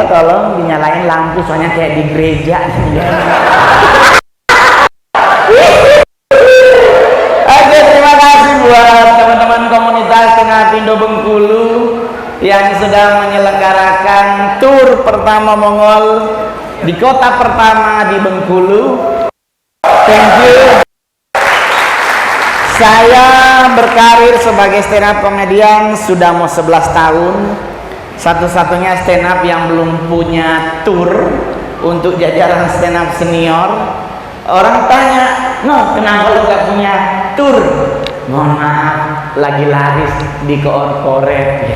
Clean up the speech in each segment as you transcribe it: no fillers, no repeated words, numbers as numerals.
tolong dinyalain lampu soalnya kayak di gereja. Oke, terima kasih buat teman-teman komunitas Tengah Pindo Bengkulu yang sedang menyelenggarakan tur pertama Mongol di kota pertama di Bengkulu. Thank you. Saya berkarir sebagai stand up komedian sudah mau 11 tahun. Satu-satunya stand up yang belum punya tur untuk jajaran stand up senior. Orang tanya, "No, kenapa lu gak punya tur?" Mohon maaf, lagi laris di korporat.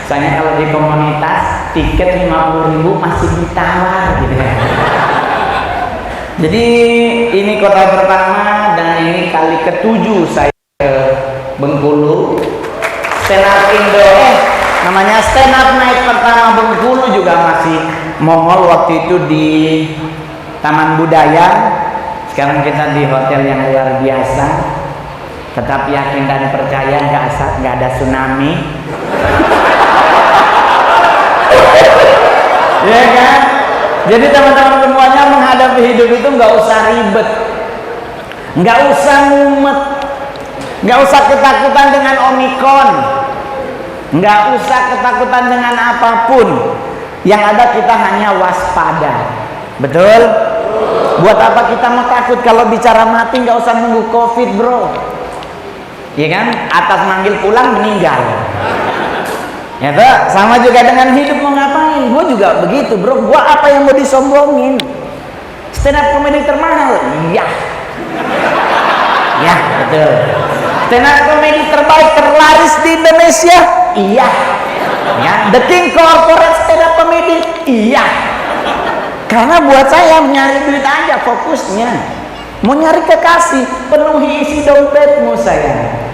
Soalnya kalau di komunitas tiket 50.000 masih ditawar gitu ya. Jadi ini kota pertama dan ini kali ke-7 saya ke Bengkulu. Stand up Indo, namanya stand up night pertama Bengkulu juga masih Mongol waktu itu di Taman Budaya. Sekarang kita di hotel yang luar biasa. Tetap yakin dan percaya nggak ada tsunami. Ya kan? Jadi teman-teman semuanya menghadapi hidup itu nggak usah ribet, nggak usah ngumet, nggak usah ketakutan dengan Omikron, nggak usah ketakutan dengan apapun. Yang ada kita hanya waspada. Betul? Buat apa kita mau takut kalau bicara mati? Nggak usah nunggu COVID, bro. Iya kan? Atas manggil pulang meninggal. Ya toh, sama juga dengan hidup, mau ngapain? Gue juga begitu, bro. Gue apa yang mau disombongin? Stand up komedi termahal, iya. Ya, betul. Stand up komedi terbaik, terlaris di Indonesia, iya. Ya, The King Corporate Stand up Comedy, iya. Karena buat saya nyari duit aja fokusnya. Mau nyari kekasih, penuhi isi dompetmu sayang.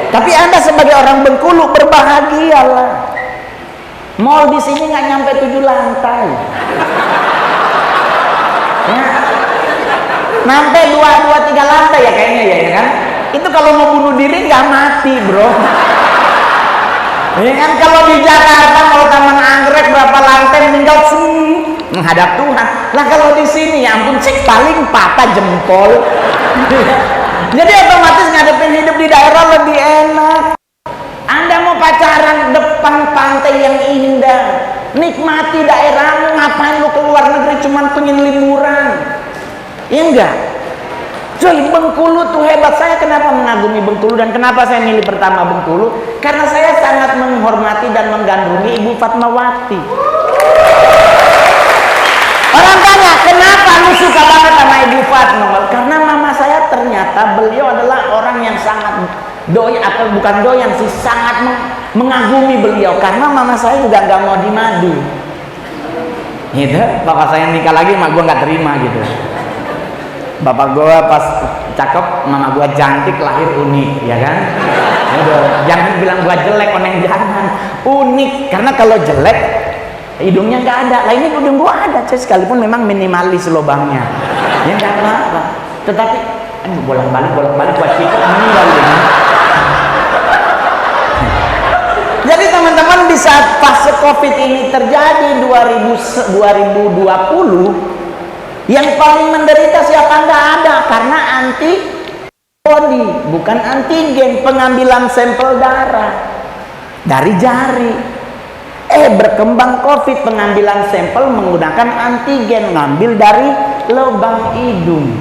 Tapi Anda sebagai orang Bengkulu berbahagialah. Mall di sini nggak nyampe 7 lantai. Ya. Sampai 2-3 lantai ya kayaknya ya kan? Itu kalau mau bunuh diri nggak mati, bro. Ya kan, kalau di Jakarta kalau Taman Anggrek berapa lantai meninggal menghadap Tuhan. Lah kalau di sini ya ampun sih paling patah jempol. Jadi otomatis ngadepin hidup di daerah lebih enak. Anda mau pacaran depan pantai yang indah, nikmati daerahmu, ngapain lu keluar negeri cuman pengen liburan? Iya enggak? Coy, Bengkulu tuh hebat. Saya kenapa mengagumi Bengkulu dan kenapa saya milih pertama Bengkulu? Karena saya sangat menghormati dan menggandrungi Ibu Fatmawati. Orang tanya, kenapa lu suka banget sama Ibu Fatmawati? Karena mama saya ternyata beliau adalah orang yang sangat doyan, atau bukan doyan sih, sangat mengagumi beliau. Karena mama saya juga nggak mau dimadu. Gitu, bapak saya nikah lagi, mak gua nggak terima gitu. Bapak gua pas cakep, mama gua cantik, lahir unik, ya kan? Udah, jangan bilang gua jelek, oneng jangan. Unik, karena kalau jelek hidungnya nggak ada. Lah ini hidung gua ada, sekalipun memang minimalis lubangnya. Ya nggak apa-apa. Tetapi bolak-balik buat sikap meninggal ini. Jadi teman-teman, di saat fase COVID ini terjadi 2020, yang paling menderita siapa? Nggak ada, karena antibody, bukan antigen. Pengambilan sampel darah dari jari. Berkembang COVID, pengambilan sampel menggunakan antigen, ngambil dari lubang hidung.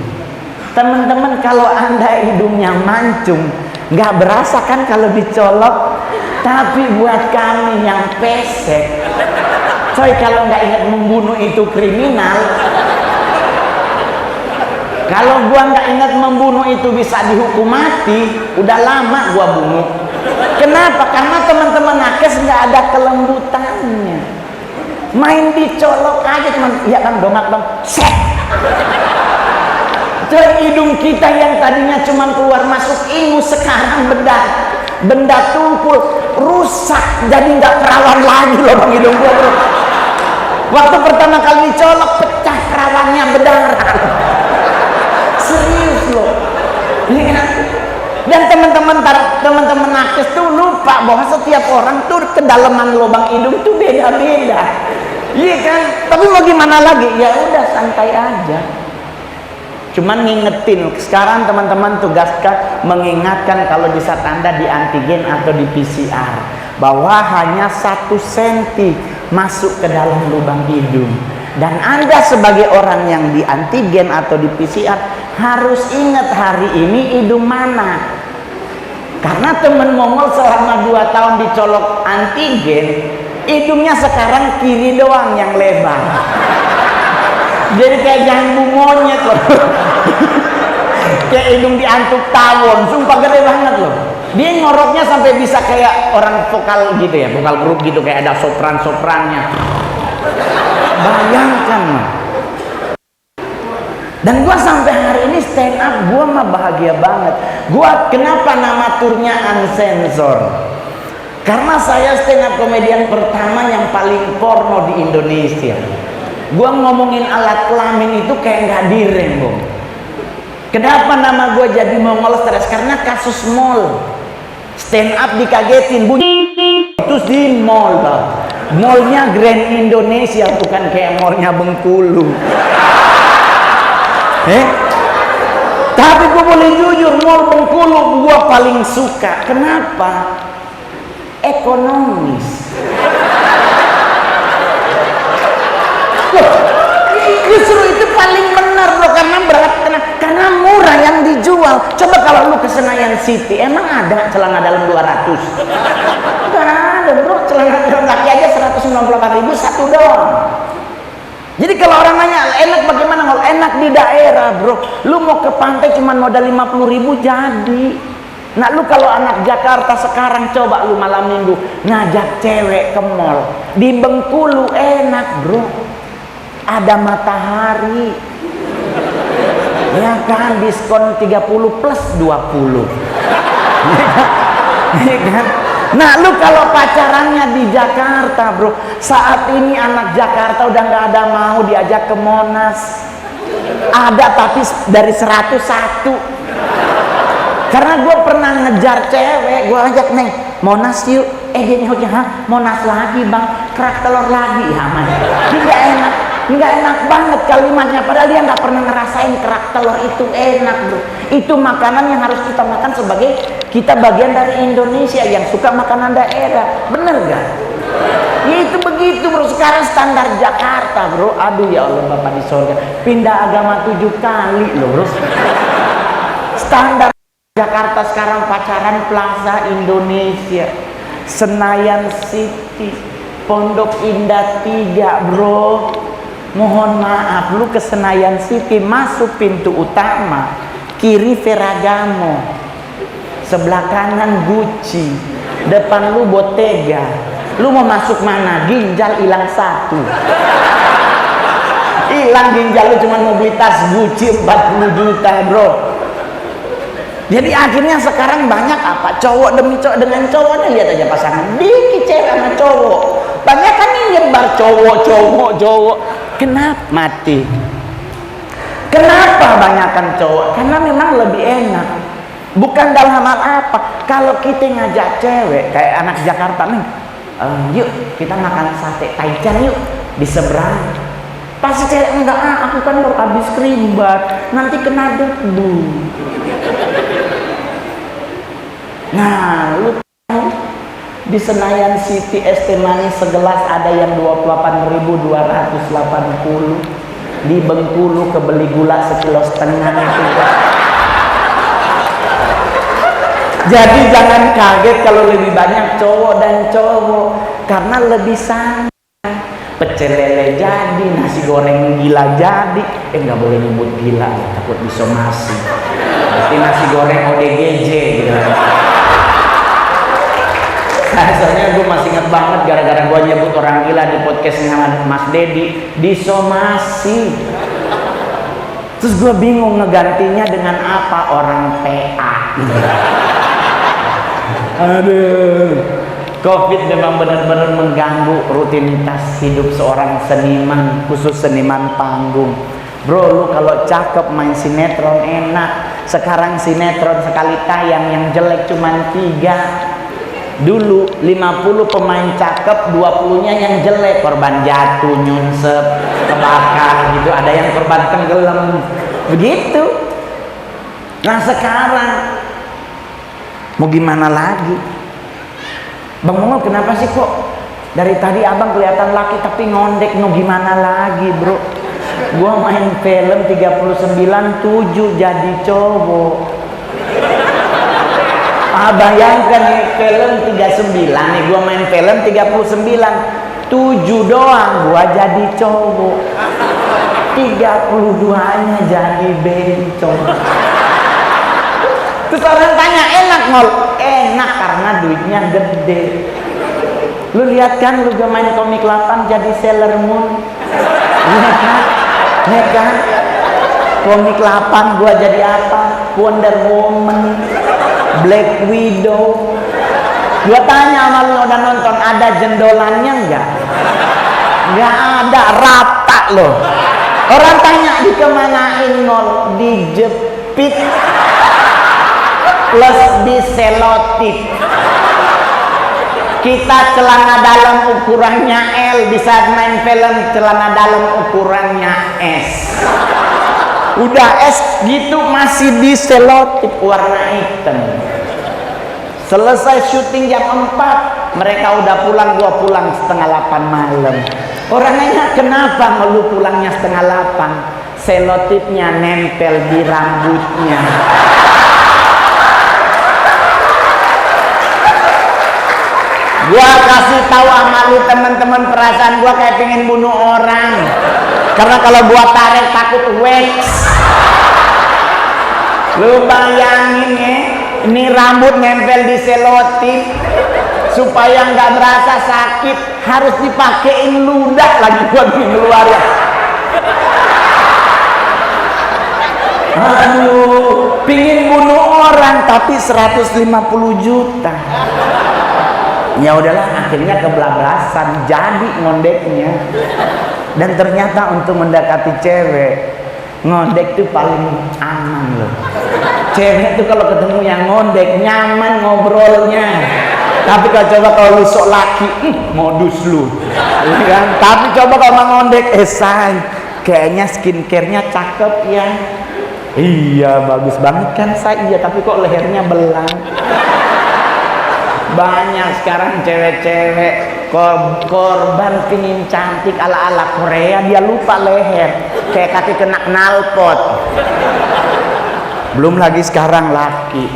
Teman-teman, kalau Anda hidungnya mancung, nggak berasa kan kalau dicolok? Tapi buat kami yang pesek, coy, kalau nggak ingat membunuh itu kriminal. Kalau gua nggak ingat membunuh itu bisa dihukum mati, udah lama gua bunuh. Kenapa? Karena teman-teman nakes nggak ada kelembutannya. Main dicolok aja teman, ya kan, dongat dong, set. Coy, hidung kita yang tadinya cuma keluar masuk ingus, sekarang benda tumpul, rusak, jadi nggak perawan lagi loh bang hidung gua, bro. Waktu pertama kali dicolok pecah perawannya, berdarah. Serius loh. Dan teman-teman teman-teman nakes tuh lupa bahwa setiap orang tuh kedalaman lubang hidung tuh beda-beda. Iya kan? Tapi mau gimana lagi? Ya udah santai aja. Cuman ngingetin, sekarang teman-teman tugaskan mengingatkan kalau di saat Anda di antigen atau di PCR bahwa hanya 1 senti masuk ke dalam lubang hidung. Dan Anda sebagai orang yang di antigen atau di PCR harus ingat hari ini hidung mana. Karena temen Mongol selama 2 tahun dicolok antigen, hidungnya sekarang kiri doang yang lebar. Jadi kayak jambu monyet loh. Kayak hidung diantuk tawon, sumpah gede banget loh. Dia ngoroknya sampai bisa kayak orang vokal gitu ya, vokal grup gitu, kayak ada sopran-soprannya. Bayangkan loh. Dan gua sampai hari ini stand up, gua mah bahagia banget. Gua kenapa nama turnya Unsensor? Karena saya stand up komedian pertama yang paling porno di Indonesia. Gua ngomongin alat kelamin itu kayak nggak direm, Bang. Kenapa nama gua jadi Mongol Stres? Karena kasus mall. Stand up dikagetin, bunyi itu di mall, Bang. Mallnya Grand Indonesia, bukan kayak mallnya Bengkulu. Tapi gua boleh jujur, mall Bengkulu gua paling suka. Kenapa? Ekonomis. Justru itu paling benar bro, karena berat, karena murah yang dijual. Coba kalau lu ke Senayan City, emang ada celana dalam 200? Enggak ada bro, celana dalam laki aja 194.000 satu doang. Jadi kalau orang nanya enak bagaimana, kalau enak di daerah bro, lu mau ke pantai cuma modal 50.000 jadi. Nah lu kalau anak Jakarta sekarang coba lu malam minggu ngajak cewek ke mall di Bengkulu, enak bro, ada matahari ya kan, diskon 30 plus 20 ya kan? Nah lu kalau pacarannya di Jakarta bro, saat ini anak Jakarta udah nggak ada mau diajak ke Monas. Ada tapi dari 101. Karena gue pernah ngejar cewek, gue ajak nih Monas yuk, dia nyoknya, hah Monas lagi bang, kerak telur lagi, ya man. Ini nggak enak banget kalimatnya, padahal dia nggak pernah ngerasain kerak telur itu enak bro. Itu makanan yang harus kita makan sebagai kita bagian dari Indonesia yang suka makanan daerah, bener gak? Ya itu begitu bro. Sekarang standar Jakarta bro, aduh ya Allah Bapak di sorga, pindah agama 7 kali loh bro. Standar Jakarta sekarang pacaran Plaza Indonesia, Senayan City, Pondok Indah 3 bro. Mohon maaf, lu ke Senayan City masuk pintu utama, kiri Ferragamo, sebelah kanan Gucci, depan lu Bottega. Lu mau masuk mana? Ginjal hilang 1. Hilang ginjal lu, cuma mau beli tas Gucci 40 juta bro. Jadi akhirnya sekarang banyak apa? Cowok demi cowok dengan cowoknya, lihat aja pasangan dikit cewek sama cowok. Banyak kan ini nyebar cowok. Kenapa mati? Kenapa banyakkan cowok? Karena memang lebih enak. Bukan dalam hal apa? Kalau kita ngajak cewek kayak anak Jakarta nih, yuk kita makan sate Taichan yuk di seberang. Pasti cewek enggak, aku kan baru habis krimbat, nanti kena debu. Nah, lu tahu di Senayan City es teh manis segelas ada yang 28.280. Di Bengkulu kebeli gula 1,5 kilo itu. Jadi jangan kaget kalau lebih banyak cowok dan cowok, karena lebih santai. Pecel lele jadi, nasi goreng gila jadi. Nggak boleh nyebut gila, takut disomasi. Pasti nasi goreng ODGJ gitu. Soalnya gue masih inget banget gara-gara gue nyebut orang gila di podcastnya Mas Dedi, disomasi. Terus gue bingung ngegantinya dengan apa, orang PA. Aduh, COVID memang benar-benar mengganggu rutinitas hidup seorang seniman, khusus seniman panggung. Bro, lu kalau cakep main sinetron enak, Sekarang sinetron sekali tayang yang jelek cuman 3. Dulu 50 pemain cakep, 20-nya yang jelek, korban jatuh, nyunsep, kebakar gitu, ada yang korban tenggelam begitu. Nah sekarang mau gimana lagi? Bang Mongol, kenapa sih kok dari tadi abang kelihatan laki tapi ngondek? Mau gimana lagi bro? Gua main film 39/7 jadi cowok. Bayangkan nih, film 39 nih, gua main film 39/7 doang gua jadi cowok, 32-nya jadi bencong. Terus orang tanya, enak Ngol? Enak karena duitnya gede. Lu lihat kan, lu gak main komik 8 jadi Sailor Moon, ya kan? Komik 8 gua jadi apa? Wonder Woman, Black Widow. Gua tanya sama lu, udah nonton, ada jendolannya enggak? Enggak ada, rata loh. Orang tanya dikemanain Ngol? Dijepit plus diselotip. Kita celana dalam ukurannya L, bisa main film celana dalam ukurannya S. Udah S gitu masih diselotip warna hitam. Selesai syuting jam 4, mereka udah pulang, gua pulang setengah 8 malam. Orang nanya, kenapa lu pulangnya setengah 8? Selotipnya nempel di rambutnya. Gua kasih tahu sama lu teman-teman, perasaan gua kayak pengen bunuh orang. Karena kalau gua tarik takut wax. Lu bayangin ya, ini rambut nempel di selotip, supaya nggak merasa sakit harus dipakein ludah lagi buat ngeluarin. Aduh, pingin bunuh orang tapi 150 juta. Ya udahlah, akhirnya kebablasan, jadi ngondeknya. Dan ternyata untuk mendekati cewek, ngondek tuh paling aman loh. Cewek tuh kalau ketemu yang ngondek nyaman ngobrolnya. Tapi kalau lu sok laki, modus lu, ya kan? Tapi coba kalau mau ngondek, say, kayaknya skincare-nya cakep ya. Iya, bagus banget kan say. Iya, tapi kok lehernya belang. Banyak sekarang cewek-cewek korban pingin cantik ala-ala Korea, dia lupa leher, kayak kaki kena knalpot. Belum lagi sekarang laki.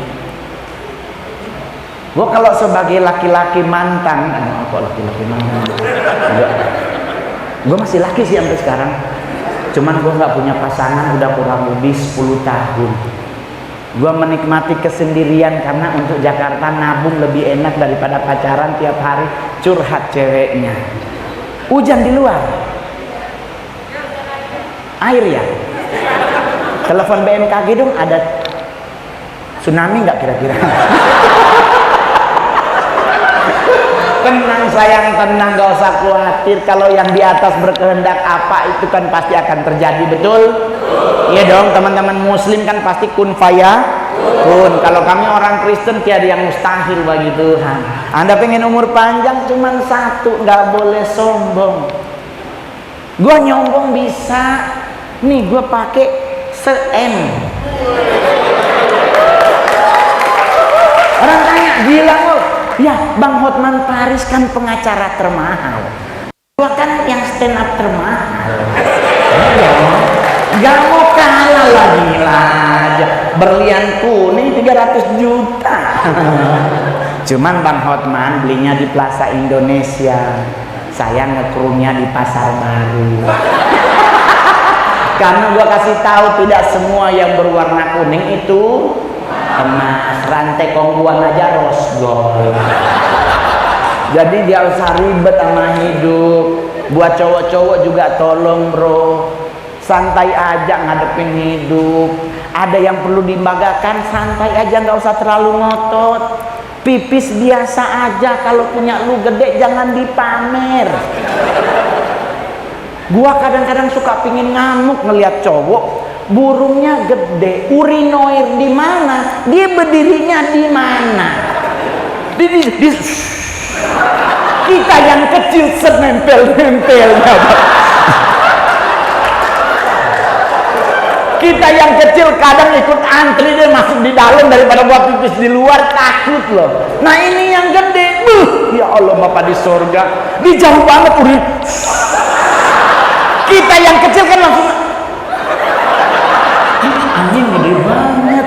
Gua kalau sebagai laki-laki mantan, kok laki-laki mantan? Gua masih laki sih sampai sekarang. Cuman gua nggak punya pasangan udah kurang lebih 10 tahun. Gua menikmati kesendirian karena untuk Jakarta nabung lebih enak daripada pacaran tiap hari curhat ceweknya. Hujan di luar, air ya. Telepon BMKG dong, ada tsunami nggak kira-kira? Tenang sayang, tenang, gak usah khawatir. Kalau yang di atas berkehendak apa, itu kan pasti akan terjadi, betul? Iya dong, teman-teman muslim kan pasti kun fayakun. Kalau kami orang Kristen tiada yang mustahil bagi Tuhan. Anda pengen umur panjang cuman satu, nggak boleh sombong. Gua nyombong bisa, nih gua pakai se-M. Orang tanya, gila lo? Ya, Bang Hotman Paris kan pengacara termahal. Gua kan yang stand up termahal. Ya, gak mau kalah lagi aja. Berlian kuning 300 juta. Cuman Bang Hotman belinya di Plaza Indonesia. Saya ngekrunya di Pasar Baru. Karena gua kasih tahu tidak semua yang berwarna kuning itu emas, rantai kongguan aja rose gold. Jadi dia usah ribet sama hidup. Buat cowok-cowok juga tolong bro, santai aja ngadepin hidup. Ada yang perlu dibanggakan, santai aja, nggak usah terlalu ngotot. Pipis biasa aja, kalau punya lu gede jangan dipamer. Gua kadang-kadang suka pingin ngamuk ngelihat cowok burungnya gede, urinoir di mana, dia berdirinya di mana. Kita yang kecil senempel-nempelnya. Kita yang kecil kadang ikut antri dia masuk di dalam daripada buat pipis di luar, takut loh. Nah ini yang gede, ya Allah Bapak di surga, di jauh banget urin. Kita yang kecil kan langsung anjing gede banget.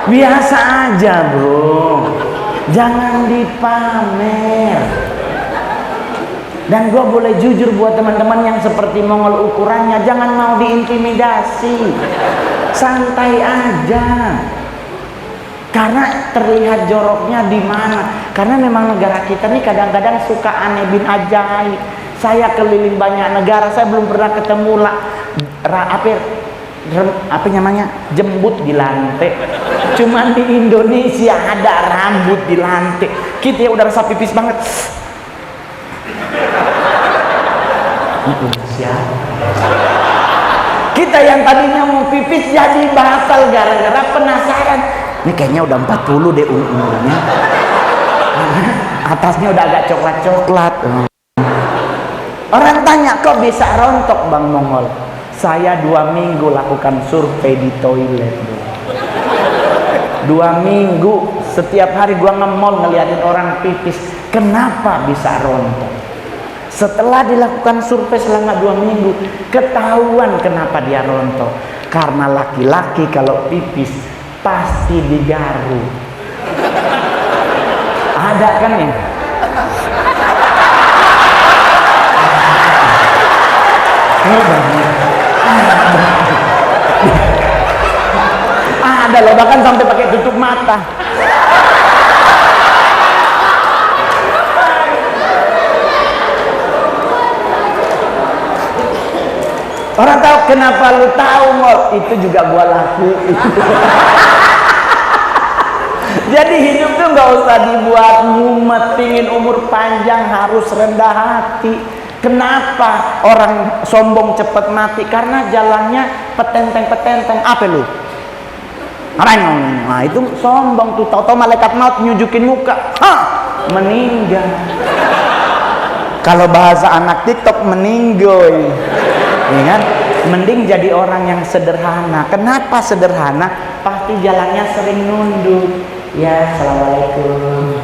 Biasa aja bro, jangan dipamer. Dan gue boleh jujur buat teman-teman yang seperti Mongol ukurannya, jangan mau diintimidasi, santai aja. Karena terlihat joroknya di mana. Karena memang negara kita nih kadang-kadang suka aneh bin ajaib. Saya keliling banyak negara, saya belum pernah ketemu apa namanya, jembut di lantai. Cuman di Indonesia ada rambut di lantai. Kita ya udah rasa pipis banget. Siapa? Kita yang tadinya mau pipis jadi batal gara-gara penasaran. Ini kayaknya udah 40 deh umurnya. Atasnya udah agak coklat-coklat. Orang tanya, kok bisa rontok Bang Mongol? Saya 2 minggu lakukan survei di toilet. 2 minggu setiap hari gua nge-mall ngeliatin orang pipis. Kenapa bisa rontok? Setelah dilakukan survei selama 2 minggu, ketahuan kenapa dia rontok. Karena laki-laki kalau pipis pasti digaru. Ada kan ya? Ada loh, bahkan sampai pakai tutup mata. Orang tahu kenapa lu tahu Mol? Itu juga gua lakuin. Jadi hidup tuh nggak usah dibuat mumet, pingin umur panjang harus rendah hati. Kenapa orang sombong cepet mati? Karena jalannya petenteng-petenteng. Apa lu? Nah itu sombong tuh. Tau-tau malaikat maut nyujukin muka, meninggal. Kalau bahasa anak TikTok meninggoy. Ya kan? Mending jadi orang yang sederhana. Kenapa sederhana? Pasti jalannya sering nunduk. Ya, assalamualaikum.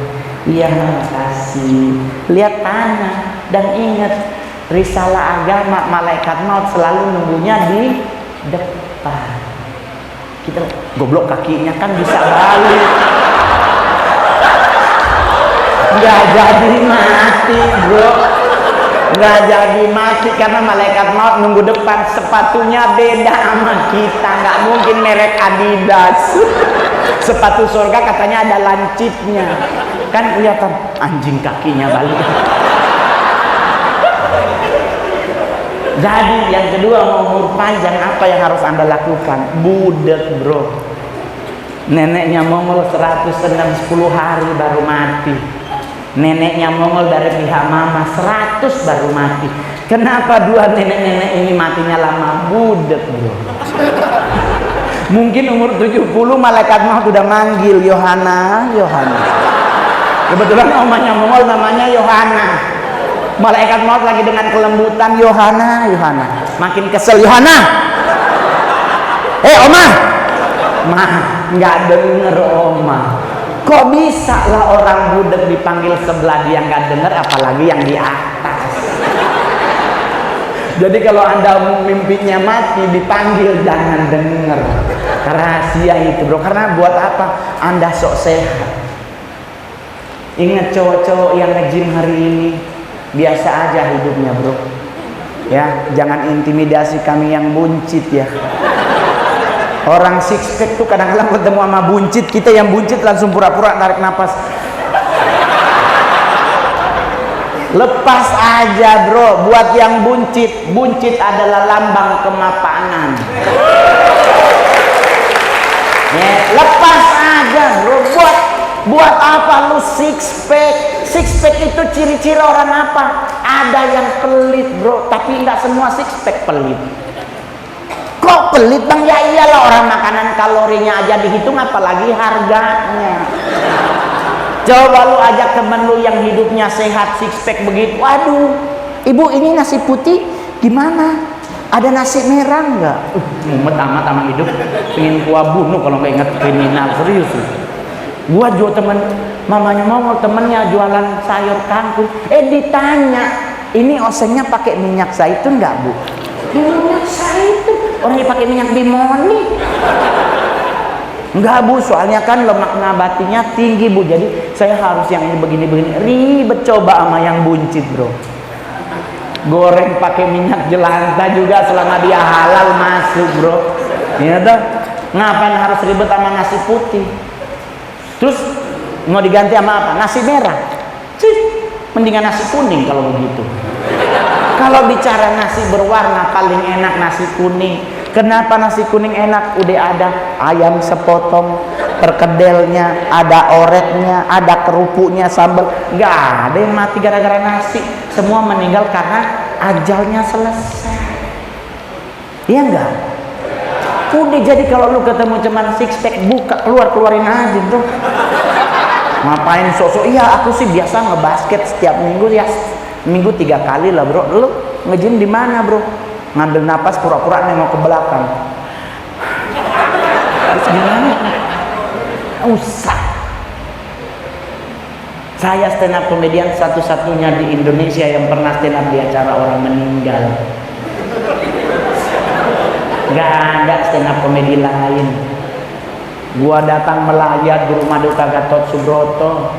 Iya, makasih. Lihat tanah dan ingat risalah agama, malaikat maut selalu nunggunya di depan. Kita goblok kakinya kan bisa balik. Nggak jadi mati, bro. Nggak jadi mati karena malaikat maut nunggu depan. Sepatunya beda sama kita, nggak mungkin merek Adidas. Sepatu surga katanya ada lancipnya, kan kelihatan anjing kakinya balik. Jadi yang kedua, mau umur panjang apa yang harus Anda lakukan? Budek bro. Neneknya Mongol 160 hari baru mati. Neneknya Mongol dari pihak mama 100 baru mati. Kenapa dua nenek-nenek ini matinya lama? Budek bro. Mungkin umur 70 malaikat maut sudah manggil Yohana, Yohana. Kebetulan omanya Mongol namanya Yohana. Malaikat maut lagi dengan kelembutan, Yohana, Yohana. Makin kesel, Yohana. Oma. Mah, nggak denger Oma. Kok bisa lah orang budek dipanggil sebelah dia nggak denger, apalagi yang di atas. Jadi kalau Anda mimpinya mati dipanggil jangan denger. Rahasia itu bro. Karena buat apa? Anda sok sehat. Ingat cowok-cowok yang nge-gym hari ini, biasa aja hidupnya bro. Ya, jangan intimidasi kami yang buncit ya. Orang six pack tuh kadang-kadang ketemu sama buncit, kita yang buncit langsung pura-pura tarik nafas. Lepas aja bro, buat yang buncit. Buncit adalah lambang kemapanan. Ya, lepas aja bro. Buat apa lu six pack? six pack itu ciri-ciri orang apa? Ada yang pelit bro, tapi nggak semua six pack pelit. Kok pelit bang? Ya iyalah, orang makanan kalorinya aja dihitung, apalagi harganya. Coba lu ajak temen lu yang hidupnya sehat six pack begitu, waduh, ibu ini nasi putih gimana? Ada nasi merah nggak? Mumet amat sama hidup, pengen gua bunuh kalau nggak inget kriminal, serius. Gua jual temen, mamanya mau temennya jualan sayur kangkung, ditanya, ini osengnya pakai minyak zaitun nggak bu? Minyak zaitun, orangnya pakai minyak bimoni. Enggak bu, soalnya kan lemak nabatinya tinggi bu, jadi saya harus yang ini begini-begini. Ribet coba sama yang buncit bro. Goreng pakai minyak jelantah juga selama dia halal masuk bro. Iya toh, ngapain harus ribet sama nasi putih? Terus mau diganti sama apa? Nasi merah. Mendingan nasi kuning kalau begitu. Kalau bicara nasi berwarna, paling enak nasi kuning. Kenapa nasi kuning enak? Udah ada ayam sepotong, perkedelnya, ada oreknya, ada kerupuknya, sambal. Nggak ada yang mati gara-gara nasi. Semua meninggal karena ajalnya selesai. Iya nggak? Udah, jadi kalau lu ketemu cuman six pack, buka, keluarin aja bro. Ngapain sosok? Iya aku sih biasa ngebasket setiap minggu ya, minggu 3 kali lah bro. Lu nge-gym di mana bro? Ngambil napas pura-pura nengok ke belakang. Terus gimana? Usah. Saya stand up komedian satu-satunya di Indonesia yang pernah stand up di acara orang meninggal. Gak ada stand up komedi lain. Gua datang melayat di rumah duka Gatot Subroto,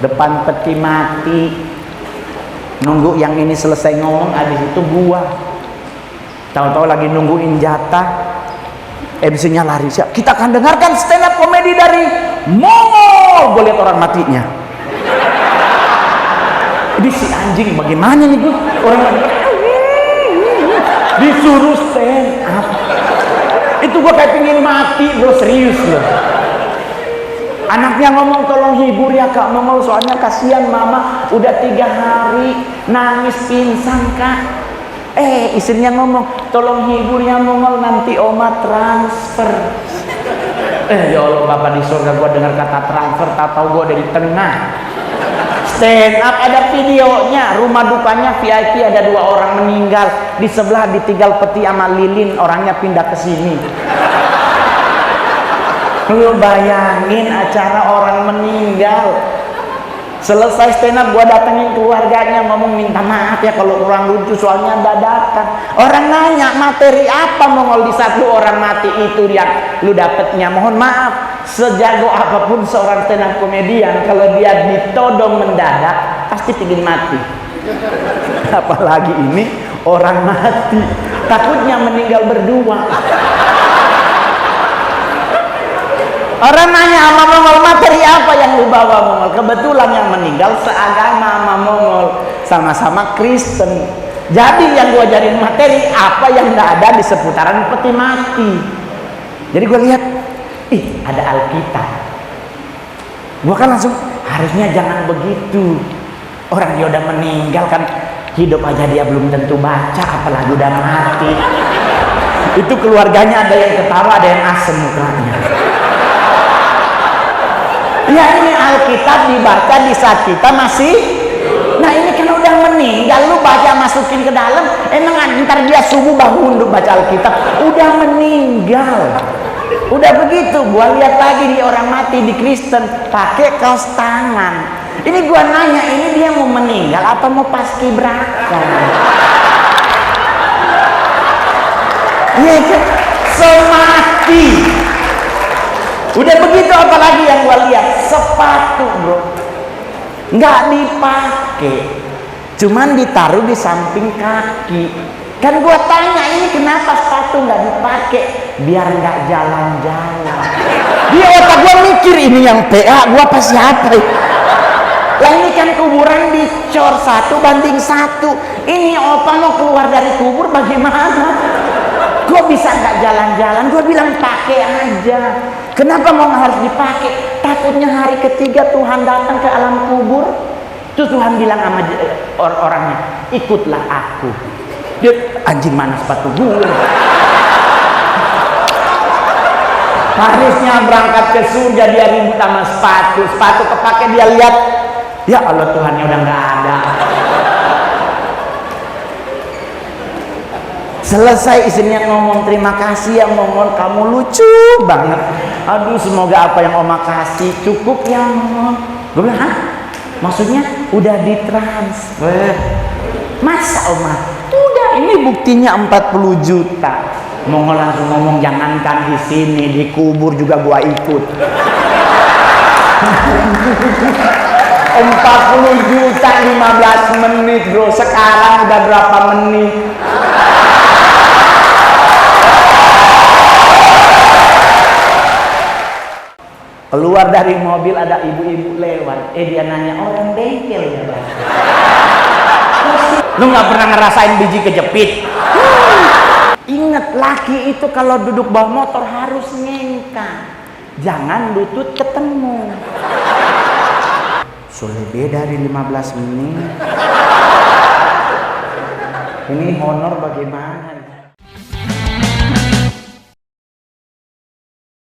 depan peti mati, nunggu yang ini selesai ngomong, habis itu gua tahu-tahu lagi nungguin jatah, MC-nya lari. Kita akan dengarkan stand up komedi dari Mongol. Gue lihat orang matinya. Ini si anjing bagaimana nih gue? Orang lagi disuruh stand up. Itu gue kayak pengen mati bro, serius loh. Anaknya ngomong, tolong hibur ya kak Mongol, soalnya kasihan mama udah 3 hari nangis pingsan kak. Istrinya ngomong, tolong hibur ya Mongol, nanti oma transfer. Ya Allah, bapak di surga, gue dengar kata transfer, tak tahu gue ada di tengah. Stand up, ada videonya, rumah dukanya VIP, ada 2 orang meninggal, di sebelah ditinggal peti sama lilin, orangnya pindah ke sini. Lu bayangin acara orang meninggal. Selesai stand up, gua datengin keluarganya, ngomong minta maaf ya kalau kurang lucu, soalnya dadakan. Orang nanya, materi apa Mongol di satu orang mati itu yang lu dapetnya? Mohon maaf, sejago apapun seorang stand up komedian, kalau dia ditodong mendadak pasti pingin mati. Apalagi ini orang mati, takutnya meninggal berdua. Orang nanya sama Mongol, materi apa yang lu bawa Mongol? Kebetulan yang meninggal seagama sama Mongol, sama-sama Kristen. Jadi yang gua ajarin materi apa yang nggak ada di seputaran peti mati. Jadi gua lihat, ada Alkitab. Gua kan langsung, harusnya jangan begitu. Orang dia udah meninggal kan, hidup aja dia belum tentu baca, apalagi udah mati. Itu keluarganya ada yang ketawa, ada yang asem mukanya. Ya ini Alkitab dibaca di saat kita masih. Nah ini kan udah meninggal, lu baca masukin ke dalam, emang ntar dia subuh bangun lu baca Alkitab? Udah meninggal. Udah begitu, gua lihat lagi di orang mati di Kristen pakai kaos tangan. Ini gua nanya, ini dia mau meninggal apa mau paskibraka? Iya kan, semati. Udah begitu, apalagi yang gua lihat sepatu bro, nggak dipakai, cuman ditaruh di samping kaki. Kan gua tanya, ini kenapa sepatu nggak dipakai? Biar nggak jalan-jalan. Di otak gua mikir, ini yang PA gua apa siapa? Lah ini kan kuburan dicor 1 banding 1. Ini opa mau keluar dari kubur bagaimana? Gua kok bisa nggak jalan-jalan? Gue bilang pakai aja. Kenapa mau harus dipakai? Takutnya hari ketiga Tuhan datang ke alam kubur. Terus Tuhan bilang sama orangnya, ikutlah aku. Dia, anjing mana sepatu gue? Harusnya berangkat ke surga dia ribut sama sepatu kepake, dia lihat, ya Allah Tuhannya udah nggak ada. Selesai istrinya ngomong terima kasih ya Momon, kamu lucu banget. Aduh semoga apa yang Oma kasih cukup ya Momon. Gue bilang, hah? Maksudnya udah ditransfer. Masa Oma? Udah, ini buktinya 40 juta. Mongol langsung ngomong, jangankan di sini, di kubur juga gua ikut. 40 juta 15 menit bro. Sekarang udah berapa menit? Keluar dari mobil ada ibu-ibu lewat. Dia nanya, orang bengkel ya Bang? Lu gak pernah ngerasain biji kejepit? Ingat, laki itu kalau duduk bawah motor harus ngengkang, jangan lutut ketemu. Lebih dari 15 menit. Ini honor bagaimana?